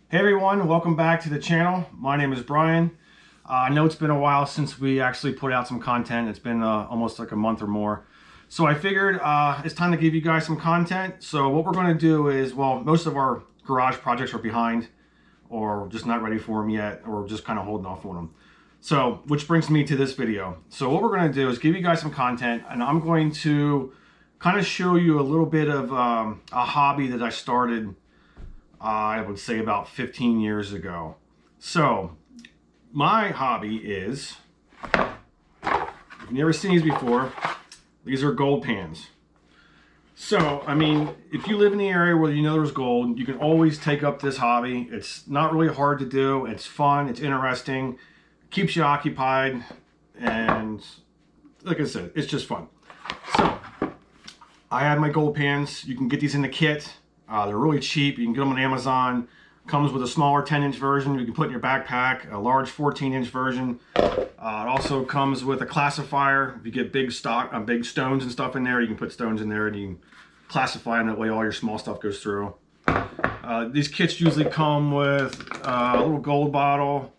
Hey everyone, welcome back to the channel. My name is Brian. I know it's been a while since we actually put out some content. It's been almost like a month or more. So I figured it's time to give you guys some content. So what we're going to do is, well, most of our garage projects are behind or just not ready for them yet, or just kind of holding off on them. So, which brings me to this video. So what we're going to do is give you guys some content, and I'm going to kind of show you a little bit of a hobby that I started I would say about 15 years ago. So my hobby is, if you've never seen these before, these are gold pans. So, I mean, if you live in the area where you know there's gold, you can always take up this hobby. It's not really hard to do. It's fun. It's interesting. Keeps you occupied. And like I said, it's just fun. So, I have my gold pans. You can get these in the kit. They're really cheap. You can get them on Amazon. Comes with a smaller 10-inch version you can put in your backpack, a large 14-inch version. It also comes with a classifier. If you get big stones and stuff in there, you can put stones in there and you can classify them. That way all your small stuff goes through. These kits usually come with a little gold bottle,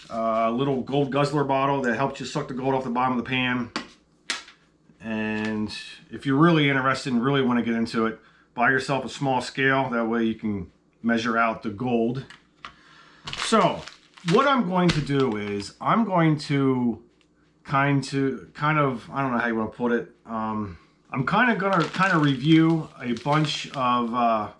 a little gold guzzler bottle that helps you suck the gold off the bottom of the pan. And if you're really interested and really want to get into it, buy yourself a small scale. That way you can measure out the gold. So what I'm going to do is I'm going to kind of, I don't know how you want to put it. I'm kind of going to review a bunch of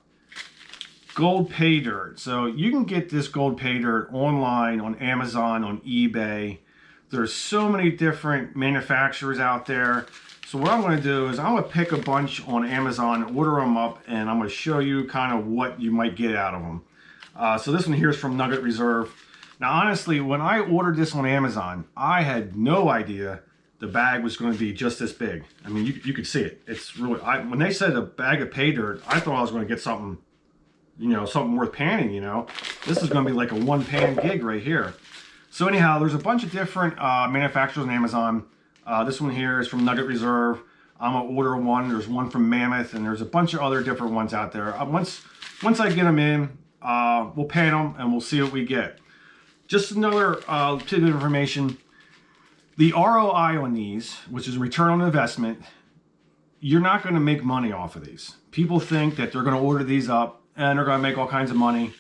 gold pay dirt. So you can get this gold pay dirt online on Amazon, on eBay. There's so many different manufacturers out there. So what I'm going to do is I'm going to pick a bunch on Amazon, order them up, and I'm going to show you kind of what you might get out of them. So this one here is from Nugget Reserve. Now honestly, when I ordered this on Amazon, I had no idea the bag was going to be just this big. I mean, you could see it. It's really, when they said a bag of pay dirt, I thought I was going to get something, you know, something worth panning, you know. This is going to be like a one pan gig right here. So anyhow, there's a bunch of different manufacturers on Amazon. This one here is from Nugget Reserve. I'm gonna order one. There's one from Mammoth, and there's a bunch of other different ones out there. Once I get them in, we'll pan them and we'll see what we get. Just another tidbit of information. The ROI on these, which is return on investment, you're not going to make money off of these. People think that they're going to order these up and they're going to make all kinds of money.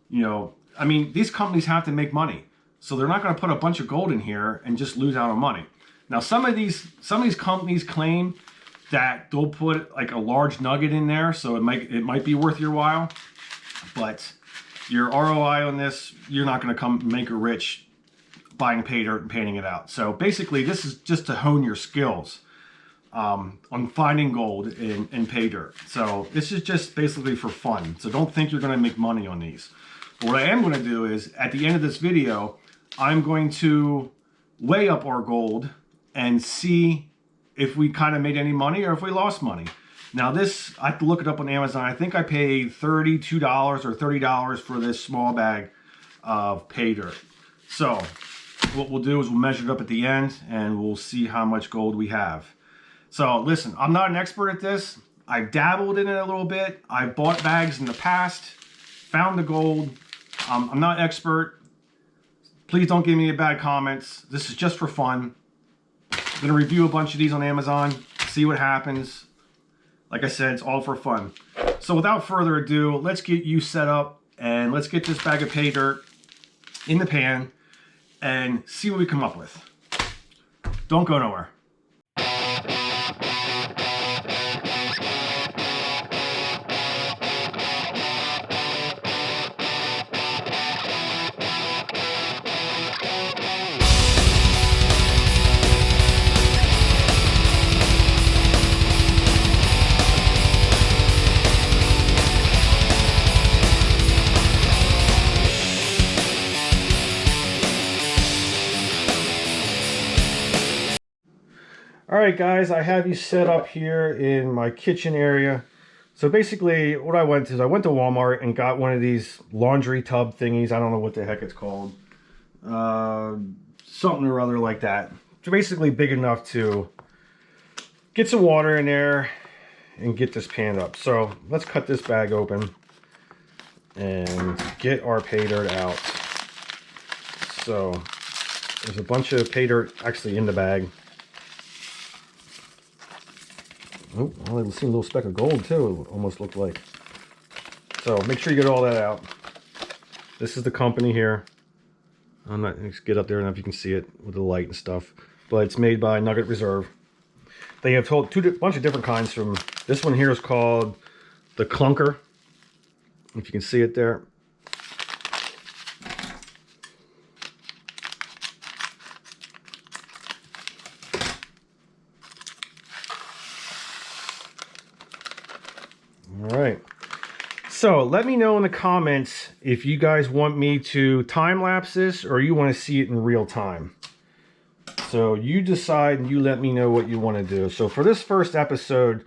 You know, I mean, these companies have to make money, so they're not going to put a bunch of gold in here and just lose out on money. Now, some of these companies claim that they'll put like a large nugget in there, so it might be worth your while. But your ROI on this, you're not going to come make it rich buying pay dirt and painting it out. So basically, this is just to hone your skills on finding gold in pay dirt. So this is just basically for fun. So don't think you're going to make money on these. But what I am going to do is, at the end of this video, I'm going to weigh up our gold and see if we kind of made any money or if we lost money. Now this, I have to look it up on Amazon. I think I paid $32 or $30 for this small bag of pay dirt. So what we'll do is we'll measure it up at the end and we'll see how much gold we have. So listen, I'm not an expert at this. I've dabbled in it a little bit. I've bought bags in the past, found the gold. I'm not an expert. Please don't give me any bad comments. This is just for fun. I'm going to review a bunch of these on Amazon, see what happens. Like I said, it's all for fun. So without further ado, let's get you set up and let's get this bag of pay dirt in the pan and see what we come up with. Don't go nowhere. Alright guys, I have you set up here in my kitchen area. So basically what I went to Walmart and got one of these laundry tub thingies. I don't know what the heck it's called. Something or other like that. It's basically big enough to get some water in there and get this pan up. So let's cut this bag open and get our pay dirt out. So there's a bunch of pay dirt actually in the bag. Oh, well, I see a little speck of gold too, it almost looked like. So make sure you get all that out. This is the company here. I'm not going to get up there enough, you can see it with the light and stuff. But it's made by Nugget Reserve. They have bunch of different kinds. From this one here is called the Clunker, if you can see it there. All right. So let me know in the comments if you guys want me to time lapse this or you want to see it in real time. So you decide and you let me know what you want to do. So for this first episode,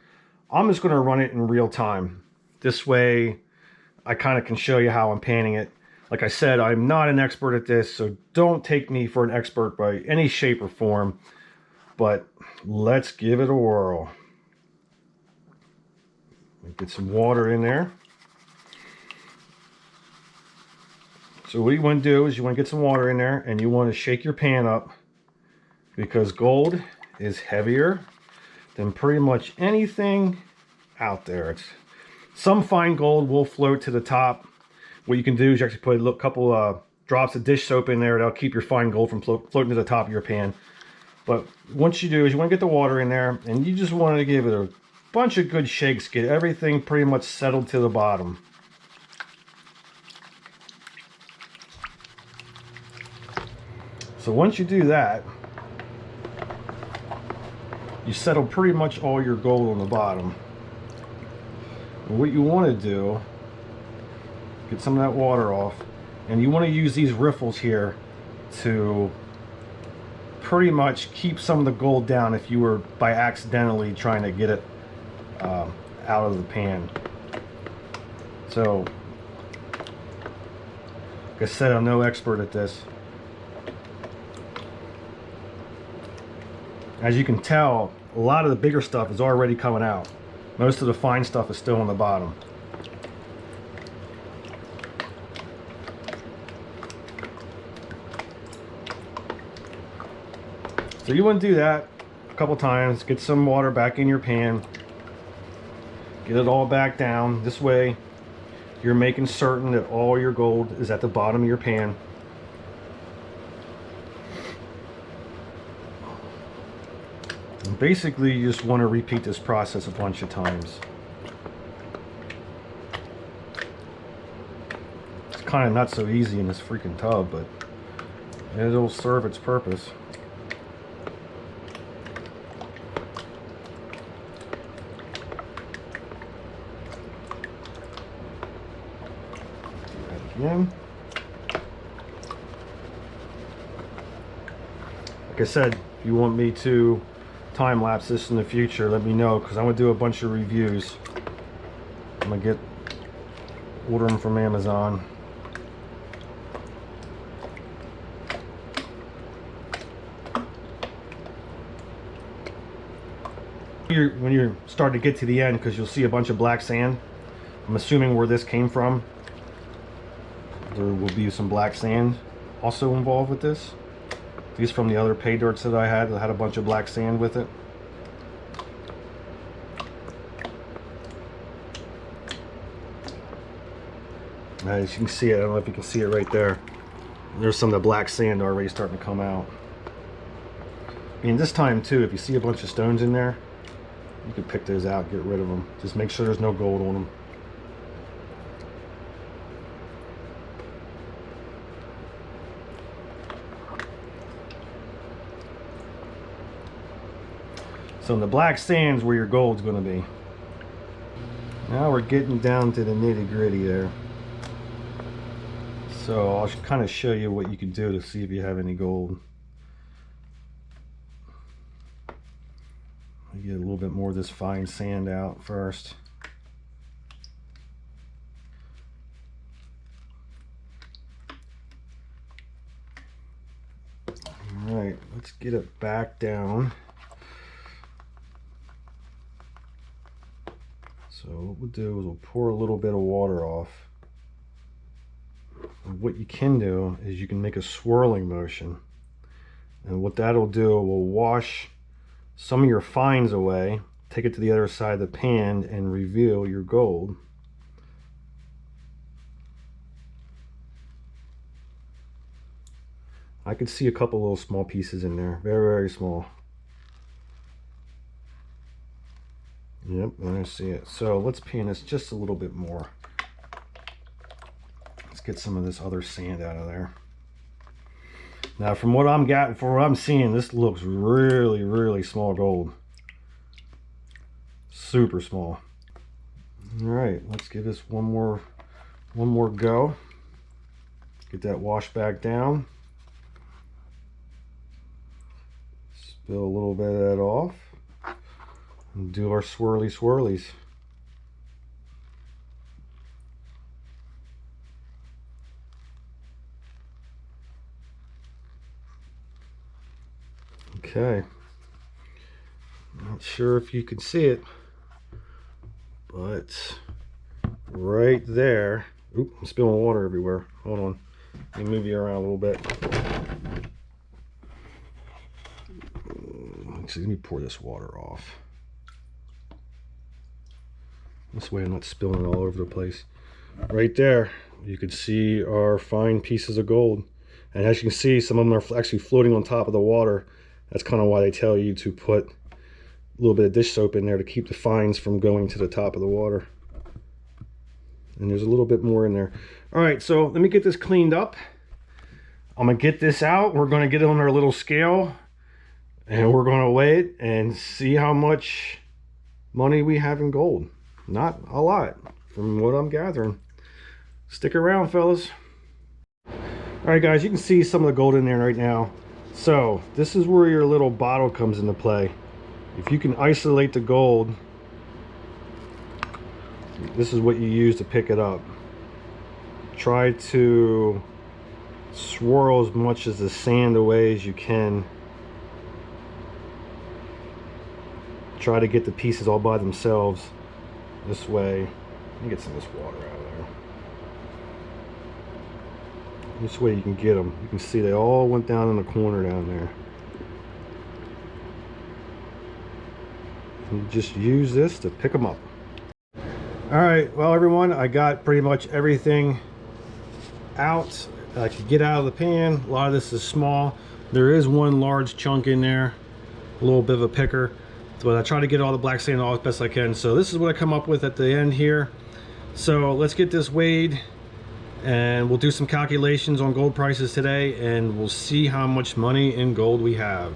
I'm just going to run it in real time. This way I kind of can show you how I'm panning it. Like I said, I'm not an expert at this, so don't take me for an expert by any shape or form. But let's give it a whirl. Get some water in there. So what you want to do is you want to get some water in there and you want to shake your pan up, because gold is heavier than pretty much anything out there. Some fine gold will float to the top. What you can do is you actually put a couple drops of dish soap in there. That'll keep your fine gold from floating to the top of your pan. But once you do is you want to get the water in there and you just want to give it a bunch of good shakes. Get everything pretty much settled to the bottom. So once you do that, you settle pretty much all your gold on the bottom. And what you want to do, get some of that water off, and you want to use these riffles here to pretty much keep some of the gold down if you were by accidentally trying to get it out of the pan. So, like I said, I'm no expert at this. As you can tell, a lot of the bigger stuff is already coming out. Most of the fine stuff is still on the bottom. So you want to do that a couple times. Get some water back in your pan. Get it all back down. This way you're making certain that all your gold is at the bottom of your pan. And basically you just want to repeat this process a bunch of times. It's kind of not so easy in this freaking tub, but it'll serve its purpose. Again. Like I said, if you want me to time lapse this in the future, let me know, because I'm going to do a bunch of reviews. I'm going to order them from Amazon. When you're starting to get to the end, because you'll see a bunch of black sand, I'm assuming where this came from, there will be some black sand also involved with this. These from the other pay dirts that I had a bunch of black sand with it. As you can see it, I don't know if you can see it right there. There's some of the black sand already starting to come out. I mean, this time too, if you see a bunch of stones in there, you can pick those out, get rid of them. Just make sure there's no gold on them. So the black sand's where your gold's going to be. Now we're getting down to the nitty-gritty there. So I'll kind of show you what you can do to see if you have any gold. I'll get a little bit more of this fine sand out first. Alright, let's get it back down. So what we'll do is we'll pour a little bit of water off. what you can do is you can make a swirling motion. And what that'll do, will wash some of your fines away, take it to the other side of the pan, and reveal your gold. I could see a couple little small pieces in there, very, very small. Yep, I see it. So let's pan this just a little bit more. Let's get some of this other sand out of there. Now, from what I'm seeing, this looks really, really small gold. Super small. All right, let's give this one more go. Get that washed back down. Spill a little bit of that off. And do our swirly swirlies. Okay. Not sure if you can see it, but right there. Oop, I'm spilling water everywhere. Hold on. Let me move you around a little bit. Actually, let me pour this water off. This way I'm not spilling it all over the place. Right there, you can see our fine pieces of gold. And as you can see, some of them are actually floating on top of the water. That's kind of why they tell you to put a little bit of dish soap in there to keep the fines from going to the top of the water. And there's a little bit more in there. All right, so let me get this cleaned up. I'm gonna get this out. We're gonna get it on our little scale and we're gonna weigh it and see how much money we have in gold. Not a lot from what I'm gathering. Stick around, fellas. All right, guys, you can see some of the gold in there right now. So this is where your little bottle comes into play. If you can isolate the gold, this is what you use to pick it up. Try to swirl as much of the sand away as you can. Try to get the pieces all by themselves. This way, let me get some of this water out of there. This way you can get them. You can see they all went down in the corner down there. And just use this to pick them up. All right, well everyone, I got pretty much everything out I could get out of the pan. A lot of this is small. There is one large chunk in there, a little bit of a picker. But I try to get all the black sand off as best I can. So this is what I come up with at the end here. So let's get this weighed and we'll do some calculations on gold prices today and we'll see how much money in gold we have.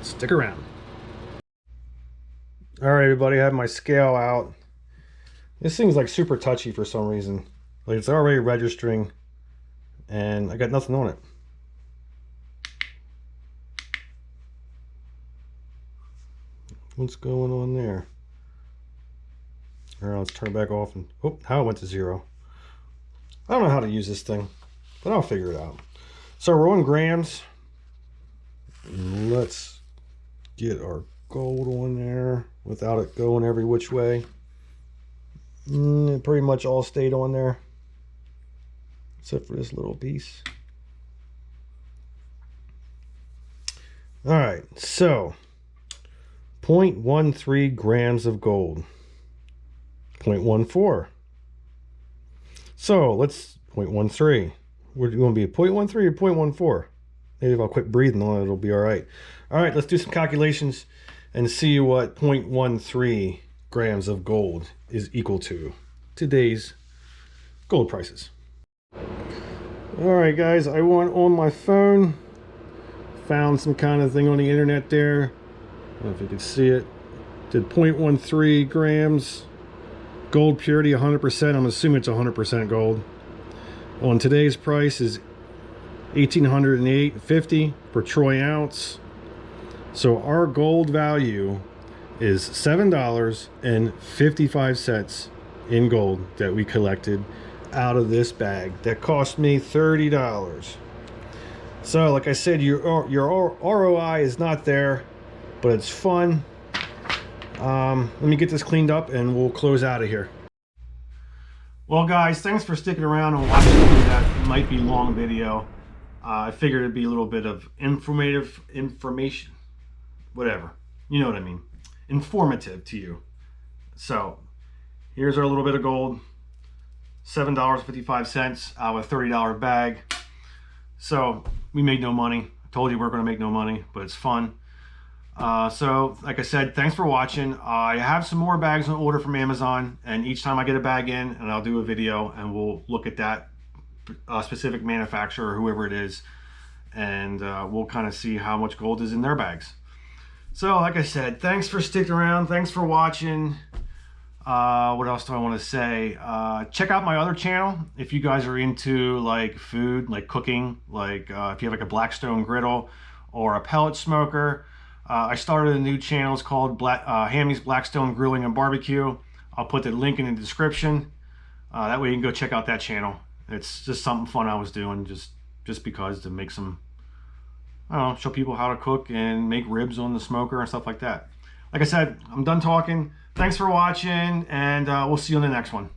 Stick around. All right, everybody, I have my scale out. This thing's like super touchy for some reason. Like it's already registering and I got nothing on it. What's going on there? All right, let's turn it back off and oh, how it went to 0. I don't know how to use this thing, but I'll figure it out. So we're on grams. Let's get our gold on there without it going every which way. It pretty much all stayed on there except for this little piece. All right, so 0.13 grams of gold. 0.14. So let's 0.13. We're going to be a 0.13 or 0.14. Maybe if I'll quit breathing on it, it'll be all right. All right, let's do some calculations and see what 0.13 grams of gold is equal to today's gold prices. All right, guys, I went on my phone, found some kind of thing on the internet there. I don't know if you can see it. Did 0.13 grams. Gold purity 100%. I'm assuming it's 100% gold. On today's price is $1,808.50 per troy ounce. So our gold value is $7.55 in gold that we collected out of this bag. That cost me $30. So like I said, your ROI is not there, but it's fun. Let me get this cleaned up and we'll close out of here. Well, guys, thanks for sticking around and watching that might be long video. I figured it'd be a little bit of information, whatever. You know what I mean. Informative to you. So, here's our little bit of gold. $7.55 out of a $30 bag. So, we made no money. I told you we're going to make no money, but it's fun. So, like I said, thanks for watching. I have some more bags on order from Amazon, and each time I get a bag in, and I'll do a video, and we'll look at that specific manufacturer, whoever it is, and we'll kind of see how much gold is in their bags. So, like I said, thanks for sticking around. Thanks for watching. What else do I want to say? Check out my other channel if you guys are into like food, like cooking, like if you have like a Blackstone griddle or a pellet smoker. I started a new channel. It's called Hammy's Blackstone Grilling and Barbecue. I'll put the link in the description. That way you can go check out that channel. It's just something fun I was doing just because to make some, I don't know, show people how to cook and make ribs on the smoker and stuff like that. Like I said, I'm done talking. Thanks for watching, and we'll see you on the next one.